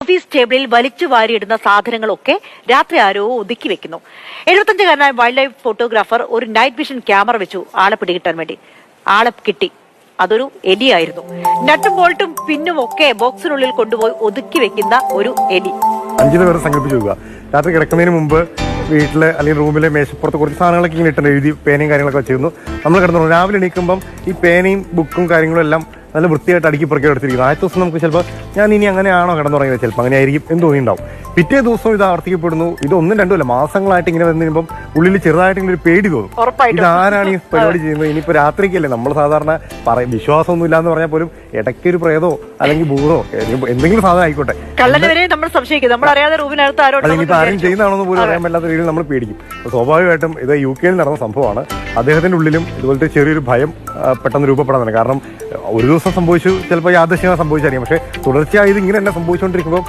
Office ടേബിളിൽ വലിച്ചു വാരിയിടുന്ന സാധനങ്ങളൊക്കെ രാത്രി ആരോ ഒതുക്കി വെക്കുന്നു. 75-കാരനായ വൈൽഡ് ലൈഫ് ഫോട്ടോഗ്രാഫർ ഒരു നൈറ്റ് വിഷൻ ക്യാമറ വെച്ചു ആളെ പിടികിട്ടാൻ വേണ്ടി. ആളെ കിട്ടി. അതൊരു എലിയായിരുന്നു. നട്ടും ബോൾട്ടും പിന്നും ഒക്കെ ബോക്സിനുള്ളിൽ കൊണ്ടുപോയി ഒതുക്കി വെക്കുന്ന ഒരു എലി. 5 പേരെ സങ്കല്പിച്ചു നോക്കുക. രാത്രി കിടക്കുന്നതിന് മുമ്പ് വീട്ടില് അല്ലെങ്കിൽ റൂമിലെ മേശപ്പുറത്ത് കുറച്ച് സാധനങ്ങളൊക്കെ ഇങ്ങനെ ഇട്ടുണ്ട്, എഴുതി പേനയും കാര്യങ്ങളൊക്കെ വെച്ചിരുന്നു. നമ്മൾ കിടന്നു രാവിലെ എണീക്കുമ്പം ഈ പേനയും ബുക്കും കാര്യങ്ങളും എല്ലാം നല്ല വൃത്തിയായിട്ട് അടുക്കി പുറകെ എടുത്തിരിക്കുന്നു. ആദ്യത്തെ ദിവസം നമുക്ക് ചിലപ്പോൾ ഞാൻ ഇനി അങ്ങനെയാണോ കിടന്നുറങ്ങിയത്, ചിലപ്പോൾ അങ്ങനെ ആയിരിക്കും എന്ന് തോന്നിയിട്ടുണ്ടാവും. പിറ്റേ ദിവസം ഇത് ആവർത്തിക്കപ്പെടുന്നു. ഇത് 1-2 മാസങ്ങളായിട്ട് ഇങ്ങനെ വന്നു കഴിയുമ്പോൾ ഉള്ളിൽ ചെറുതായിട്ട് ഇങ്ങനെ ഒരു പേടി തോന്നും. ഇതാരാണ് ഈ പരിപാടി ചെയ്യുന്നത്? ഇനിയിപ്പോൾ രാത്രിക്കല്ലേ, നമ്മൾ സാധാരണ വിശ്വാസമൊന്നും ഇല്ലാന്ന് പറഞ്ഞാൽ പോലും ഇടയ്ക്കൊരു പ്രേതോ അല്ലെങ്കിൽ ഭൂതോ എന്തെങ്കിലും സാധനം ആയിക്കോട്ടെ, അതിനിപ്പോൾ ആരും ചെയ്യുന്നതാണെന്ന് പോലും അറിയാൻ പറ്റാത്ത രീതിയിൽ നമ്മൾ പേടിക്കും. അപ്പോൾ സ്വാഭാവികമായിട്ടും ഇത് UK നടന്ന സംഭവമാണ്. അദ്ദേഹത്തിന്റെ ഉള്ളിലും ഇതുപോലത്തെ ചെറിയൊരു ഭയം പെട്ടെന്ന് രൂപപ്പെടാൻ. കാരണം ഒരു ദിവസം സംഭവിച്ചു, ചിലപ്പോൾ യാദൃശ്ചികമായി സംഭവിച്ചായിരിക്കും. പക്ഷേ തുടർച്ചയായി ഇത് ഇങ്ങനെ തന്നെ സംഭവിച്ചുകൊണ്ടിരിക്കുമ്പോൾ